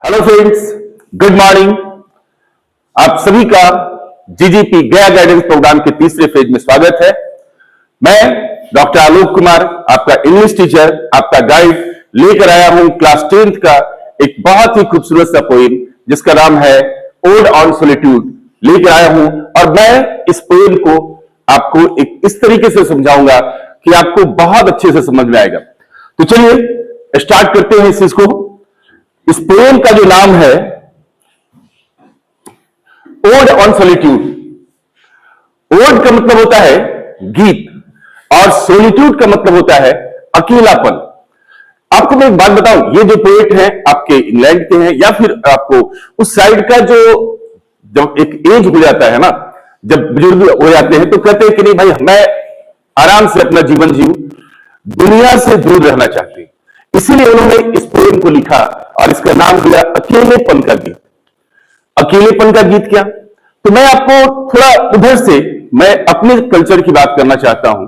Hello friends, good morning. आप सभी का जीजीपी गया गाइडेंस प्रोग्राम के तीसरे फेज में स्वागत है। मैं डॉक्टर आलोक कुमार, आपका इंग्लिश टीचर, आपका गाइड, लेकर आया हूं क्लास 10th का एक बहुत ही खूबसूरत सा पोएम जिसका नाम है ओड ऑन सॉलिट्यूड लेकर आया हूं। और मैं इस पोएम को आपको एक इस तरीके से समझाऊंगा कि आपको बहुत अच्छे से समझ में आएगा। तो चलिए स्टार्ट करते हैं इस चीज को। इस पोएम का जो नाम है ओड ऑन सॉलिट्यूड। ओड का मतलब होता है गीत और सॉलिट्यूड का मतलब होता है अकेलापन। आपको मैं एक बात बताऊं, ये जो पोएट हैं आपके इंग्लैंड के हैं या फिर आपको उस साइड का जो जब एक एज हो जाता है ना, जब बुजुर्ग हो जाते हैं तो कहते हैं कि नहीं भाई, मैं आराम से अपना जीवन जीऊं, दुनिया से दूर रहना चाहते हैं। इसीलिए उन्होंने इस पोएम को लिखा और इसका नाम दिया अकेलेपन का गीत। अकेलेपन का गीत क्या? तो मैं आपको थोड़ा उधर से मैं अपने कल्चर की बात करना चाहता हूं।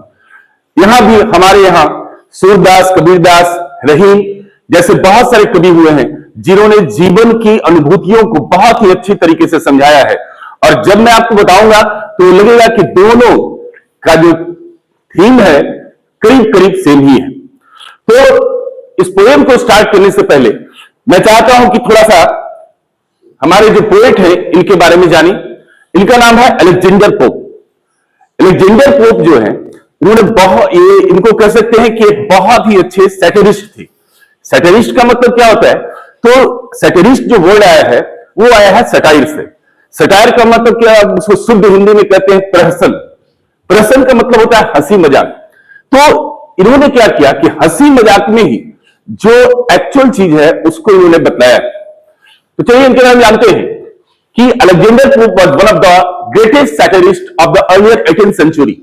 यहां भी हमारे यहां सूरदास, कबीरदास, रहीम जैसे बहुत सारे कवि हुए हैं जिन्होंने जीवन की अनुभूतियों को बहुत ही अच्छी तरीके से समझाया है। और जब मैं आपको बताऊंगा तो लगेगा कि दोनों का जो थीम है करीब करीब सेम ही है। तो इस पोएम को स्टार्ट करने से पहले मैं चाहता हूं कि थोड़ा सा हमारे जो पोएट हैं इनके बारे में जानी। इनका नाम है अलेक्जेंडर पोप। अलेक्जेंडर पोप जो है, इन्होंने इनको कह सकते हैं कि बहुत ही अच्छे सैटिरिस्ट थे। सैटिरिस्ट का मतलब क्या होता है? तो सैटिरिस्ट जो वर्ड आया है वो आया है सटायर से। सटायर का मतलब क्या, उसको शुद्ध हिंदी में कहते हैं प्रहसन। प्रहसन का मतलब होता है हंसी मजाक। तो इन्होंने क्या किया कि हंसी मजाक में ही जो एक्चुअल चीज है उसको इन्होंने बताया। तो चलिए इनके बारे में जानते हैं कि Alexander Pope was one of the greatest satirist of the earlier 18th century.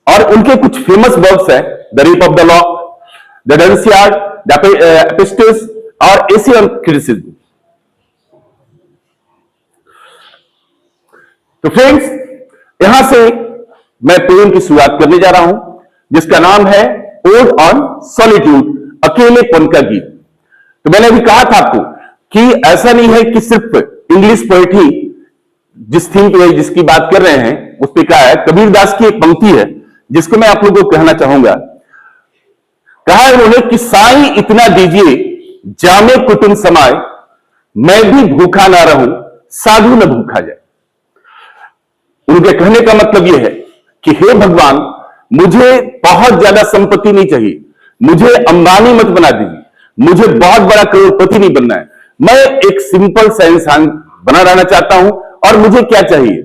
और उनके कुछ फेमस वर्क्स हैं, the rape of the lock, the Dunciad, the epistles और एसे ऑन क्रिटिसिज्म। तो फ्रेंड्स, यहां से मैं पोएम की शुरुआत करने जा रहा हूं जिसका नाम है ओड ऑन सॉलिट्यूड, अकेलेपन का गीत। तो मैंने अभी कहा था आपको कि ऐसा नहीं है कि सिर्फ इंग्लिश पोएट ही जिस थीम पे जिसकी बात कर रहे हैं उस पे क्या है। कबीरदास की एक पंक्ति है जिसको मैं आप लोगों को कहना चाहूंगा। कहा उन्होंने कि साईं इतना दीजिए जामे कुटुंब समाए, मैं भी भूखा ना रहूं साधु न भूखा जाए। उनके कहने का मतलब यह है कि हे भगवान, मुझे बहुत ज्यादा संपत्ति नहीं चाहिए, मुझे अंबानी मत बना दीजिए, मुझे बहुत बड़ा करोड़पति नहीं बनना है, मैं एक सिंपल सा इंसान बना रहना चाहता हूं। और मुझे क्या चाहिए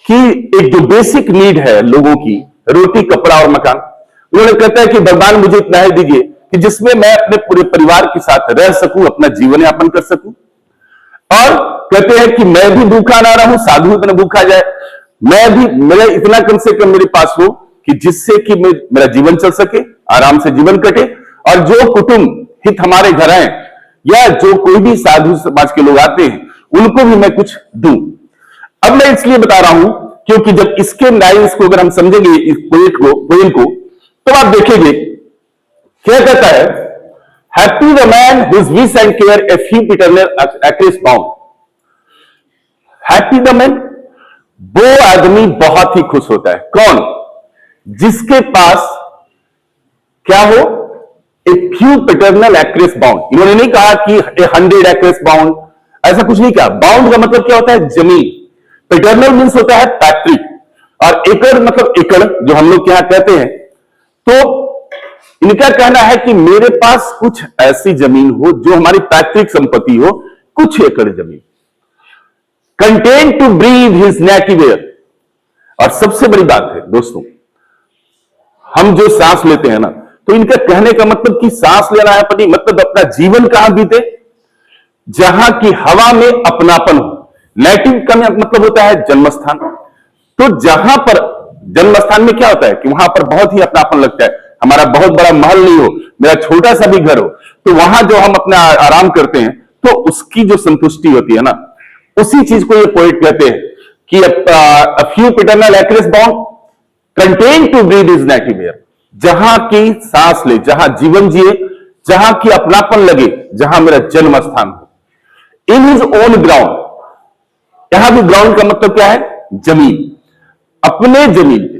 कि एक जो बेसिक नीड है लोगों की, रोटी कपड़ा और मकान। उन्होंने कहता है कि भगवान मुझे इतना ही दीजिए कि जिसमें मैं अपने पूरे परिवार के साथ रह सकूं, अपना जीवन यापन कर सकूं। और कहते हैं कि मैं भी भूखा ना रहूं साधु इतना भूखा जाए, मैं भी मेरा इतना कम से कम मेरे पास हो कि जिससे कि मेरा जीवन चल सके, आराम से जीवन कटे। और जो कुटुंब हित हमारे घर आए या जो कोई भी साधु समाज के लोग आते हैं उनको भी मैं कुछ दूं। अब मैं इसलिए बता रहा हूं क्योंकि जब इसके लाइन्स को अगर हम समझेंगे इस पोएम को तो आप देखेंगे क्या कहता है, happy the man whose wish and care a few eternal acres bound. Happy the man, वो आदमी बहुत ही खुश होता है। कौन? जिसके पास क्या हो, a few paternal acres bound. इन्होंने नहीं कहा कि 100 एक्रेस बाउंड, ऐसा कुछ नहीं कहा। बाउंड का मतलब क्या होता है? जमीन। पैटर्नल मीन्स होता है पैतृक, और एकड़ मतलब एकड़ जो हम लोग यहां कहते हैं। तो इनका कहना है कि मेरे पास कुछ ऐसी जमीन हो जो हमारी पैतृक संपत्ति हो, कुछ एकड़ जमीन, content to breathe his native air. और सबसे बड़ी बात है दोस्तों, हम जो सांस लेते हैं ना, तो इनका कहने का मतलब कि सांस लेना है अपनी, मतलब अपना जीवन कहां बीते, जहां की हवा में अपनापन हो। नेटिव का मतलब होता है जन्मस्थान। तो जहां पर जन्मस्थान में क्या होता है कि वहां पर बहुत ही अपनापन लगता है। हमारा बहुत बड़ा महल नहीं हो, मेरा छोटा सा भी घर हो, तो वहां जो हम अपना आराम करते हैं तो उसकी जो संतुष्टि होती है ना, उसी चीज को ये पोएट कहते हैं कि a few paternal acres bound contain to breathe is native air। जहां की सांस ले, जहां जीवन जिए, जहां की अपनापन लगे, जहां मेरा जन्म स्थान हो। इन हिज ओन ग्राउंड। यहां भी ग्राउंड का मतलब क्या है? जमीन, अपने जमीन पे।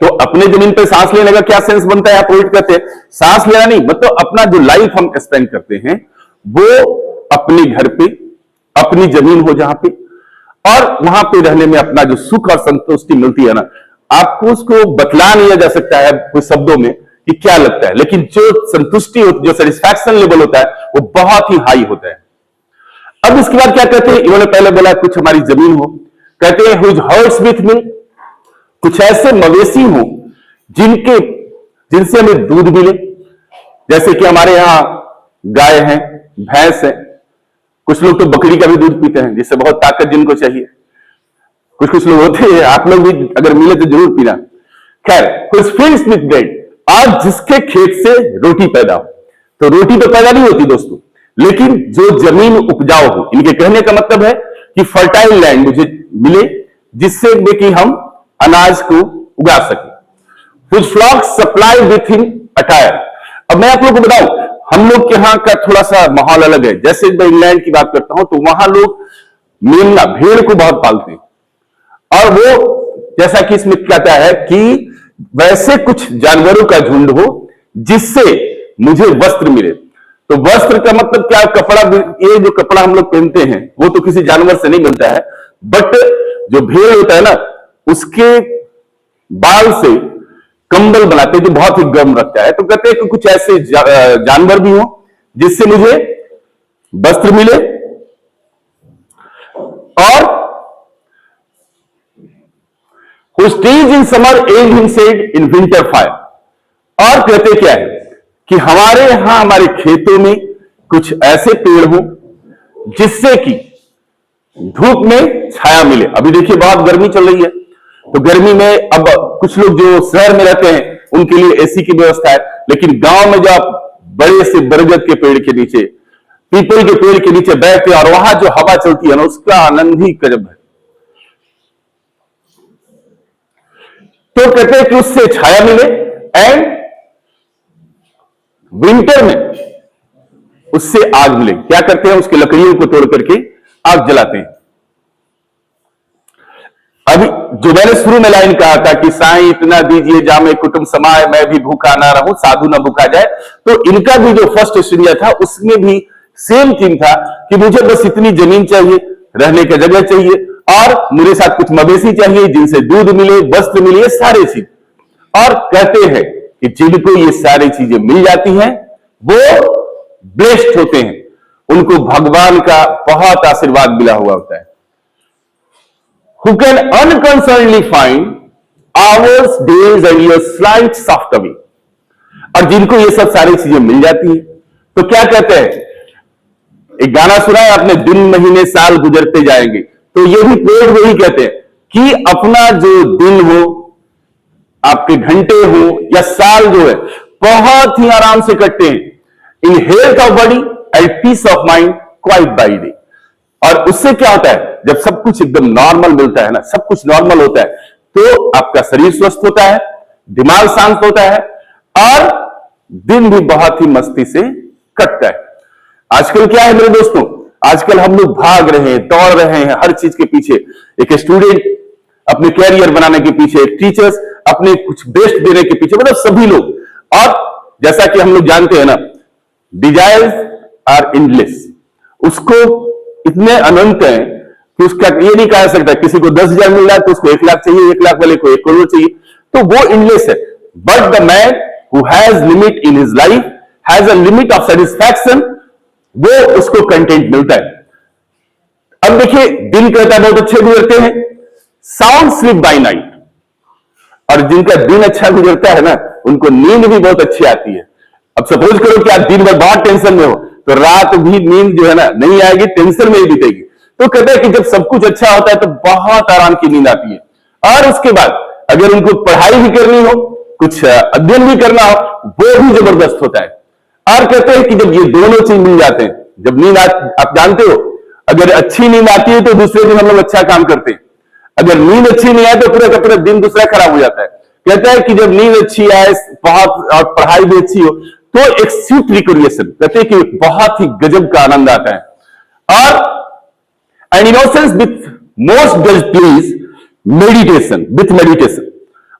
तो अपने जमीन पे सांस लेने का क्या सेंस बनता है? आप पोइट कहते हैं सांस लेना नहीं, मतलब अपना जो लाइफ हम स्पेंड करते हैं वो अपने घर पे, अपनी जमीन हो जहां पे, और वहां पे रहने में अपना जो सुख और संतुष्टि मिलती है ना, आपको उसको बतला नहीं जा सकता है कुछ शब्दों में कि क्या लगता है, लेकिन जो संतुष्टि होती, जो सेटिस्फैक्शन लेवल होता है वो बहुत ही हाई होता है। अब इसके बाद क्या कहते हैं? इन्होंने पहले बोला कुछ हमारी जमीन हो, कहते हैं हुज हर्ट्स विथ मिल्क, कुछ ऐसे मवेशी हो जिनसे हमें दूध मिले, जैसे कि हमारे यहां गाय है, भैंस है, कुछ लोग तो बकरी का भी दूध पीते हैं जिससे बहुत ताकत जिनको चाहिए, कुछ लोग होते हैं, आप लोग भी अगर मिले तो जरूर पीना। खैर, कुछ फील्ड्स विथ ब्रेड, आज जिसके खेत से रोटी पैदा हो, तो रोटी तो पैदा नहीं होती दोस्तों, लेकिन जो जमीन उपजाऊ हो, इनके कहने का मतलब है कि फर्टाइल लैंड मुझे मिले जिससे कि हम अनाज को उगा सके। कुछ flock supply with in attire. अब मैं आप लोगों को बताऊं, हम लोग के यहां का थोड़ा सा माहौल अलग है। जैसे मैं इंग्लैंड की बात करता हूं तो वहां लोग मेमना, भेड़ को बहुत पालते हैं, और वो जैसा कि इसमें कहता है कि वैसे कुछ जानवरों का झुंड हो जिससे मुझे वस्त्र मिले। तो वस्त्र का मतलब क्या? कपड़ा। ये जो कपड़ा हम लोग पहनते हैं वो तो किसी जानवर से नहीं मिलता है, बट जो भेड़ होता है ना, उसके बाल से कंबल बनाते हैं जो बहुत ही गर्म रखता है। तो कहते हैं कि कुछ ऐसे जानवर भी हो जिससे मुझे वस्त्र मिले, और who stays in summer aid him shade in winter fire। और कहते क्या है कि हमारे यहां, हमारे खेतों में कुछ ऐसे पेड़ हो जिससे कि धूप में छाया मिले। अभी देखिए बहुत गर्मी चल रही है, तो गर्मी में अब कुछ लोग जो शहर में रहते हैं उनके लिए एसी की व्यवस्था है, लेकिन गांव में जो आप बड़े से बरगद के पेड़ के नीचे, पीपल के पेड़ के नीचे बैठते हैं और वहां जो हवा चलती है ना, उसका आनंद ही गजब है। तो कहते हैं कि उससे छाया मिले, एंड विंटर में उससे आग मिले। क्या करते हैं? उसकी लकड़ियों को तोड़ करके आग जलाते हैं। अभी जो मैंने शुरू में लाइन कहा था कि साईं इतना दीजिए जामे कुटुंब समाए, मैं भी भूखा ना रहूं साधु ना भूखा जाए, तो इनका भी जो फर्स्ट स्टूडियो था उसमें भी सेम थीम था कि मुझे बस इतनी जमीन चाहिए, रहने की जगह चाहिए, और मेरे साथ कुछ मवेशी चाहिए जिनसे दूध मिले, वस्त्र मिले, ये सारी चीज। और कहते हैं कि जिनको ये सारी चीजें मिल जाती हैं वो ब्लेस्ड होते हैं, उनको भगवान का बहुत आशीर्वाद मिला हुआ होता है। Who can unconcernedly find hours, days and years flight soft away। और जिनको ये सब सारी चीजें मिल जाती है तो क्या कहते हैं? एक गाना सुना है आपने, दिन महीने साल गुजरते जाएंगे, तो ये भी पेड़ वही कहते हैं कि अपना जो दिन हो, आपके घंटे हो या साल जो है, बहुत ही आराम से कटते हैं, in health of body and peace of mind quiet by day. और उससे क्या होता है? जब सब कुछ एकदम नॉर्मल मिलता है ना, सब कुछ नॉर्मल होता है, तो आपका शरीर स्वस्थ होता है, दिमाग शांत होता है, और दिन भी बहुत ही मस्ती से कटता है। आजकल क्या है मेरे दोस्तों? आजकल हम लोग भाग रहे हैं, दौड़ रहे हैं हर चीज के पीछे। एक स्टूडेंट अपने कैरियर बनाने के पीछे, एक टीचर्स अपने कुछ बेस्ट देने के पीछे, मतलब सभी लोग। और जैसा कि हम लोग जानते हैं ना, डिजायर्स आर एंडलेस, उसको इतने अनंत है कि उसका ये नहीं कहा सकता किसी को 10,000 मिल रहा है तो उसको 1 लाख चाहिए, 1 लाख वाले को 1 करोड़ चाहिए, तो वो एंडलेस है। But the man who has limit in his life has a limit of satisfaction, वो उसको कंटेंट मिलता है। अब देखिए, दिन कहता बहुत अच्छे गुजरते हैं, साउंड स्लीप बाय नाइट, और जिनका दिन अच्छा गुजरता है ना, उनको नींद भी बहुत अच्छी आती है। अब सपोज करो कि आप दिन भर बहुत टेंशन में हो, तो रात भी नींद जो है ना नहीं आएगी, टेंशन में ही बीतेगी। तो कहते हैं कि जब सब कुछ अच्छा होता है तो बहुत आराम की नींद आती है, और उसके बाद अगर उनको पढ़ाई भी करनी हो, कुछ अध्ययन भी करना हो, वो भी जबरदस्त होता है। और कहते हैं कि जब ये दोनों चीज मिल जाते हैं, जब नींद आप जानते हो, अगर अच्छी नींद आती है तो दूसरे दिन हम लोग अच्छा काम करते हैं, अगर नींद अच्छी नहीं आए तो पूरा का पूरा दिन दूसरा खराब हो जाता है। कहता है कि जब नींद अच्छी आए बहुत, और पढ़ाई भी अच्छी हो, तो एक स्वीट रिक्रिएशन, कहते हैं कि बहुत ही गजब का आनंद आता है। और and innocence with most does please meditation, with meditation.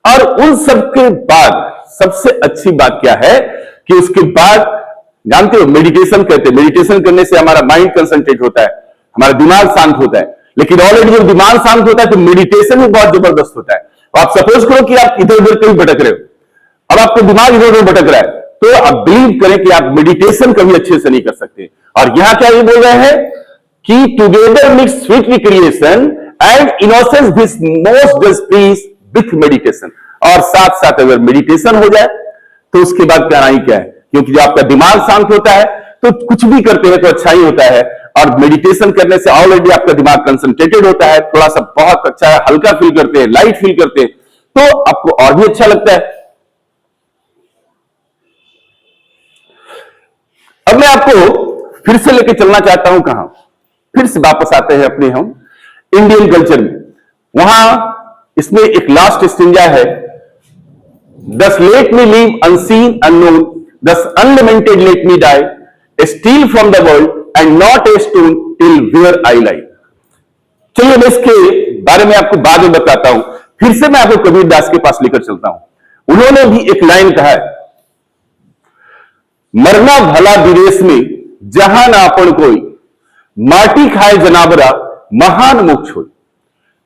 और उन सब के बाद सबसे अच्छी बात क्या है कि उसके बाद जानते हो मेडिटेशन कहते हैं, मेडिटेशन करने से हमारा माइंड कंसंट्रेट होता है, हमारा दिमाग शांत होता है। लेकिन ऑलरेडी जब दिमाग शांत होता है तो मेडिटेशन भी बहुत जबरदस्त होता है। तो आप सपोज करो कि आप इधर उधर कहीं भटक रहे हो, अब आपका दिमाग इधर उधर भटक रहा है, तो आप बिलीव करें कि आप मेडिटेशन कभी अच्छे से नहीं कर सकते। और यहां क्या ये बोल रहे हैं कि together mix sweet recreation and innocence this most does please with meditation. और साथ साथ अगर मेडिटेशन हो जाए तो उसके बाद क्या नहीं क्या है, क्योंकि जब आपका दिमाग शांत होता है तो कुछ भी करते हैं तो अच्छा ही होता है। और मेडिटेशन करने से ऑलरेडी आपका दिमाग कंसंट्रेटेड होता है, थोड़ा सा बहुत अच्छा है, हल्का फील करते हैं, लाइट फील करते हैं, तो आपको और भी अच्छा लगता है। अब मैं आपको फिर से लेके चलना चाहता हूं कहां, फिर से वापस आते हैं अपने हम इंडियन कल्चर में। वहां इसमें एक लास्ट स्टिंजा है, thus let me live unseen unknown, thus unlamented let me die, steal from the world and not a stone tell where I lie. चलिए मैं इसके बारे में आपको बाद में बताता हूं। फिर से मैं आपको कबीर दास के पास लेकर चलता हूं। उन्होंने भी एक लाइन कहा है, मरना भला विदेश में जहां ना अपन कोई, माटी खाए जनावरा महान मोक्ष हो।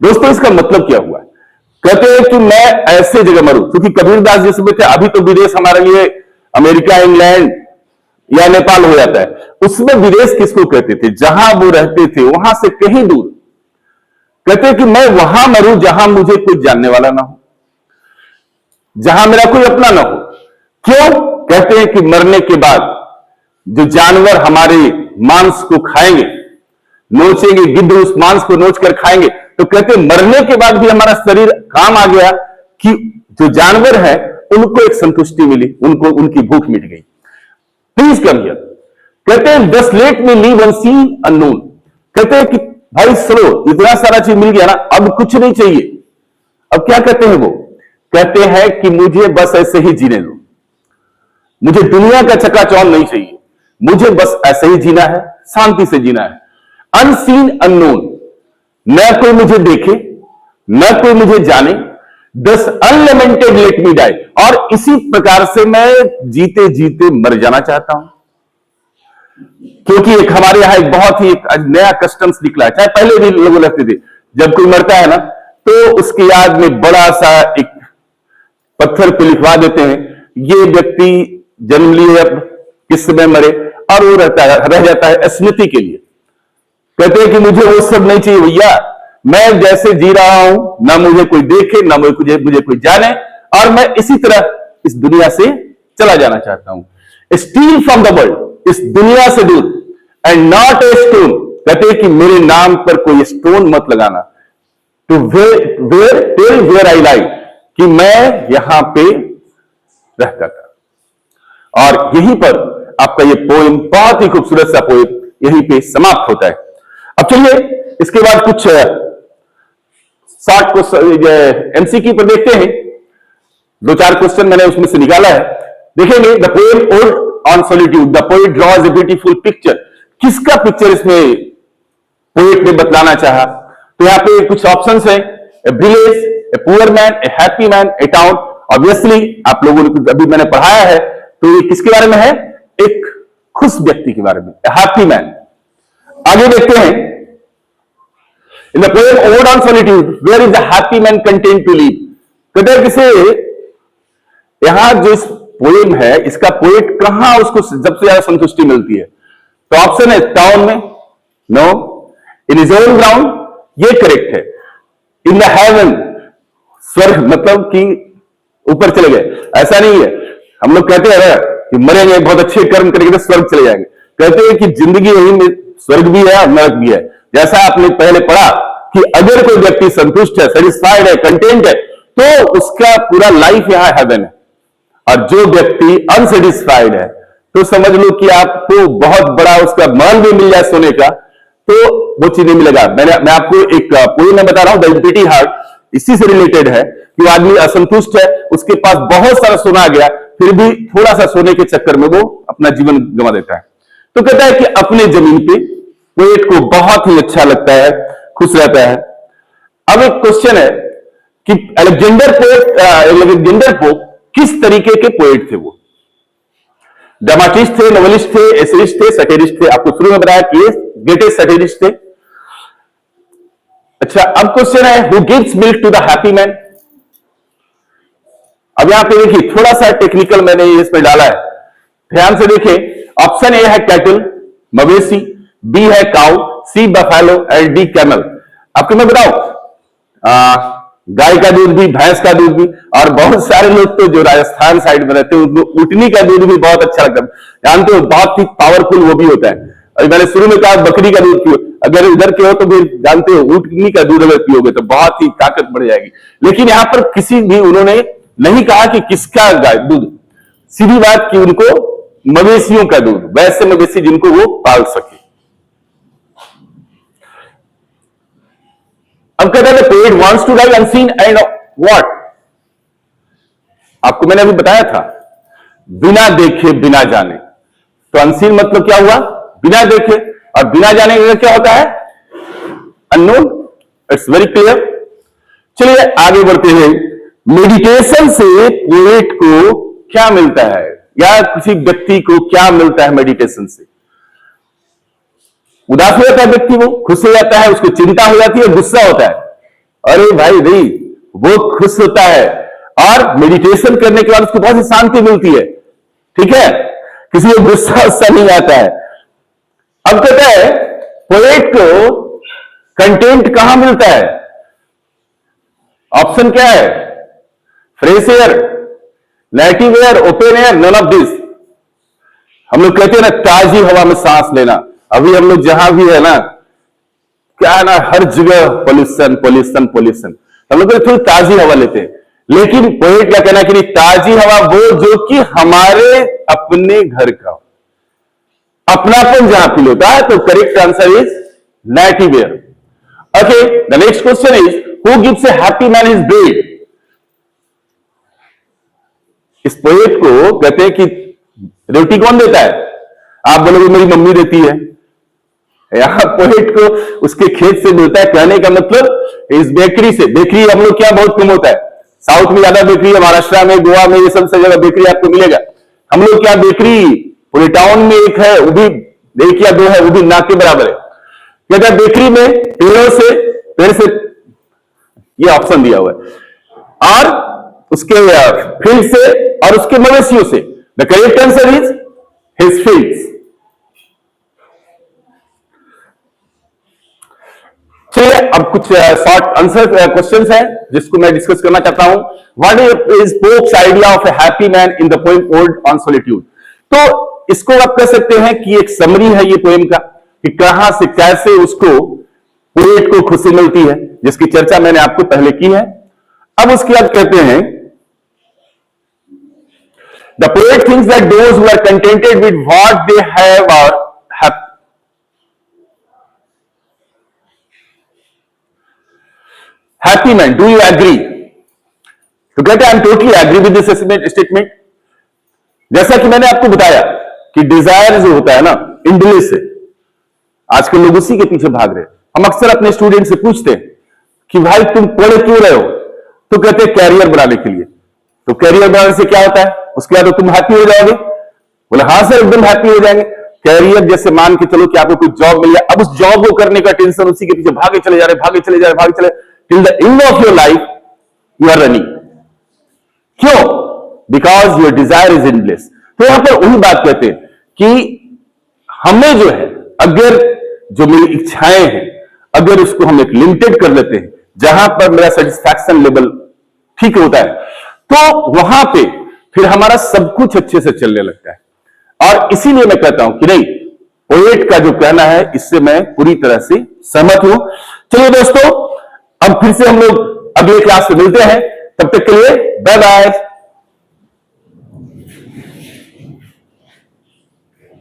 दोस्तों इसका मतलब क्या हुआ? कहते हैं कि मैं ऐसे जगह मरूं, क्योंकि कबीरदास जिस समय थे, अभी तो विदेश हमारे लिए अमेरिका, इंग्लैंड या नेपाल हो जाता है, उसमें विदेश किसको कहते थे? जहां वो रहते थे वहां से कहीं दूर। कहते हैं कि मैं वहां मरूं जहां मुझे कोई जानने वाला ना हो, जहां मेरा कोई अपना ना हो। क्यों? कहते हैं कि मरने के बाद जो जानवर हमारे मांस को खाएंगे, नोचेंगे, गिद्ध उस मांस को नोच कर खाएंगे, तो कहते हैं मरने के बाद भी हमारा शरीर काम आ गया कि जो जानवर है उनको एक संतुष्टि मिली, उनको उनकी भूख मिट गई। Please come here. कहते हैं दस let me live unseen unknown. कहते हैं कि भाई सुनो, इतना सारा चीज मिल गया ना, अब कुछ नहीं चाहिए। अब क्या कहते हैं वो? कहते हैं कि मुझे बस ऐसे ही जीने दो, मुझे दुनिया का चकाचौंध नहीं चाहिए, मुझे बस ऐसे ही जीना है, शांति से जीना है। अनसीन अननोन, न कोई मुझे देखे, न कोई मुझे जाने, दस अनलिमिटेड लेट मी डाई। और इसी प्रकार से मैं जीते जीते मर जाना चाहता हूं। क्योंकि एक हमारे यहां एक बहुत ही एक नया कस्टम्स निकला है, चाहे पहले भी लोग रहते थे, जब कोई मरता है ना तो उसकी याद में बड़ा सा एक पत्थर पे लिखवा देते हैं, ये व्यक्ति जन्म लिए किस समय मरे, और वो रहता है, रह जाता है स्मृति के लिए। कहते हैं कि मुझे वो सब नहीं चाहिए भैया, मैं जैसे जी रहा हूं, ना मुझे कोई देखे, ना मुझे कोई जाने, और मैं इसी तरह इस दुनिया से चला जाना चाहता हूं। स्टील फ्रॉम द वर्ल्ड, इस दुनिया से दूर, एंड नॉट ए स्टोन। कहते हैं कि मेरे नाम पर कोई स्टोन मत लगाना, टू वेयर आई लाई, कि मैं यहां पे रहता था। और यहीं पर आपका ये पोएम, बहुत ही खूबसूरत सा पोएम, यहीं पे समाप्त होता है। अब चलिए इसके बाद कुछ शॉर्ट क्वेश्चन एमसीक्यू पर देखते हैं। दो चार क्वेश्चन मैंने उसमें से निकाला है, देखेंगे। The poem ode on solitude, the poet draws a beautiful picture. किसका पिक्चर इसमें पोएट ने बतलाना चाहा? तो यहां पे कुछ ऑप्शंस हैं, a village, a poor man, a happy man, a town. Obviously आप लोगों ने अभी मैंने पढ़ाया है, तो ये किसके बारे में है? एक खुश व्यक्ति के बारे में, ए हैप्पी मैन। आगे देखते हैं, in the poem ode on solitude, where is the happy man content to live. कहते हैं किसे, यहां जो इस पोएम है, इसका पोएट कहां उसको सबसे ज्यादा संतुष्टि मिलती है? तो ऑप्शन है टाउन में, no, in his own ground, ये करेक्ट है। इन द हेवन, स्वर्ग मतलब कि ऊपर चले गए, ऐसा नहीं है। हम लोग कहते हैं कि मरेंगे, बहुत अच्छे कर्म करेंगे तो स्वर्ग चले जाएंगे। कहते हैं कि जिंदगी यही में स्वर्ग भी है और नरक भी है। जैसा आपने पहले पढ़ा कि अगर कोई व्यक्ति संतुष्ट है, सेटिस्फाइड है, कंटेंट है, तो उसका पूरा लाइफ यहां हेवन है। और जो व्यक्ति अनसेटिस्फाइड है, तो समझ लो कि आपको बहुत बड़ा उसका महल भी मिल जाए सोने का, तो वो चीज नहीं मिलेगा। मैं आपको एक पोएम में बता रहा हूं, द एम्प्टी हार्ट, इसी से रिलेटेड है कि आदमी असंतुष्ट है, उसके पास बहुत सारा सोना आ गया, फिर भी थोड़ा सा सोने के चक्कर में वो अपना जीवन गंवा देता है। तो कहता है कि अपने जमीन पे पोएट को बहुत ही अच्छा लगता है, खुश रहता है। अब एक क्वेश्चन है कि अलेक्जेंडर पोप किस तरीके के पोएट थे? वो ड्रामाटिस्ट थे, नोवेलिस्ट थे, एसेइस्ट थे, सैटिरिस्ट थे? आपको शुरू में बताया कि ये ग्रेटेस्ट सैटिरिस्ट थे। अच्छा, अब क्वेश्चन है who gives milk to the happy man? अब यहां पे देखिए, थोड़ा सा टेक्निकल मैंने इसमें डाला है, ध्यान से देखिए। ऑप्शन ए है कैटल, मवेशी, बी है cow, C buffalo and D camel. आपको मैं बताऊं, गाय का दूध भी, भैंस का दूध भी, और बहुत सारे लोग तो जो राजस्थान साइड में रहते हैं उनको ऊँटनी का दूध भी बहुत अच्छा लगता है, जानते हो, बहुत ही पावरफुल वो भी होता है। और मैंने शुरू में कहा बकरी का दूध पियो, अगर इधर के हो तो फिर जानते हो ऊँटनी का दूध अगर पियोगे तो बहुत ही ताकत बढ़ जाएगी। लेकिन यहां पर किसी भी उन्होंने नहीं कहा कि किसका गाय दूध, सीधी बात कि उनको मवेशियों का दूध, वैसे मवेशी जिनको वो पाल सके। अब कहते हैं poet wants to die unseen and what? आपको मैंने अभी बताया था, बिना देखे बिना जाने। तो अनसीन मतलब क्या हुआ? बिना देखे, और बिना जाने का क्या होता है? अननोन। It's very clear. चलिए आगे बढ़ते हैं। मेडिटेशन से पोएट को क्या मिलता है, या किसी व्यक्ति को क्या मिलता है मेडिटेशन से? उदास हो जाता है व्यक्ति, वो खुश हो जाता है, उसको चिंता हो जाती है, गुस्सा होता है। अरे भाई नहीं, वो खुश होता है और मेडिटेशन करने के बाद उसको बहुत सी शांति मिलती है। ठीक है, किसी को गुस्सा उस्सा नहीं आता है। अब कहता है पोएट को कंटेंट कहां मिलता है? ऑप्शन क्या है? Fresh air, native air, open air, none of this. हम लोग कहते हैं ना ताजी हवा में सांस लेना। अभी हम लोग जहां भी है ना, क्या है ना, हर जगह पोल्यूशन पोल्यूशन पोल्यूशन, हम लोग थोड़ी ताजी हवा लेते हैं। लेकिन पोएट क्या कहना कि ताजी हवा वो जो कि हमारे अपने घर का अपनापन जहां फील होता है। तो correct answer is native air. Okay, the next question is who gives A happy man his bread? इस पोएट को कहते हैं कि रोटी कौन देता है? आप बोलोगे मेरी मम्मी देती है। यहां पोएट को उसके खेत से मिलता है। कहने का मतलब इस बेकरी से, बेकरी हम लोग क्या बहुत कम होता है, साउथ में ज्यादा बेकरी है, महाराष्ट्र में, गोवा में, ये सबसे ज्यादा बेकरी आपको मिलेगा। हम लोग क्या बेकरी पूरे टाउन में एक है, वो भी एक या दो है, वो भी ना के बराबर है। कहता है बेकरी में पेड़ से, ये ऑप्शन दिया हुआ है, और उसके फील्ड से और उसके मवेशियों से। The correct answer is his fields. चलिए अब कुछ शॉर्ट आंसर क्वेश्चंस हैं जिसको मैं डिस्कस करना चाहता हूं। What is pops idea of A happy man in the poem ode on solitude? तो इसको आप कह सकते हैं कि एक समरी है ये पोएम का, कि कहां से कैसे उसको पोएट को खुशी मिलती है, जिसकी चर्चा मैंने आपको पहले की है। अब उसके बाद कहते हैं the poet thinks that those who are contented with what they have are happy. Happy man, do you agree? तो कहते हैं I am totally agree with this statement. जैसा कि मैंने आपको बताया कि डिजायर जो होता है ना, इंडलेस है, आजकल लोग उसी के पीछे भाग रहे हैं। हम अक्सर अपने स्टूडेंट से पूछते हैं कि भाई तुम पढ़ क्यों रहे हो? तो कहते हैं कैरियर बनाने के लिए। तो कैरियर बनाने से क्या होता है? उसके बाद तो तुम हैप्पी हो जाओगे। बोले हाँ सर, एकदम हैप्पी हो जाएंगे। कैरियर जैसे मान के चलो कि आपको कोई जॉब मिल जाए, अब उस जॉब को करने का टेंशन, उसी के पीछे भागे चले जा रहे, भागे चले जा रहे, भागे चले, till the end of your life you are running. क्यों? Because your desire is endless. तो यहां पर वही बात कहते हैं कि हमें जो है, अगर जो मेरी इच्छाएं हैं, अगर उसको हम एक लिमिटेड कर लेते हैं, जहां पर मेरा सेटिस्फैक्शन लेवल ठीक होता है, तो वहां पे फिर हमारा सब कुछ अच्छे से चलने लगता है। और इसीलिए मैं कहता हूं कि नहीं, पोएट का जो कहना है इससे मैं पूरी तरह से सहमत हूं। चलिए दोस्तों, अब फिर से हम लोग अगले क्लास में मिलते हैं। तब तक के लिए बाय बाय।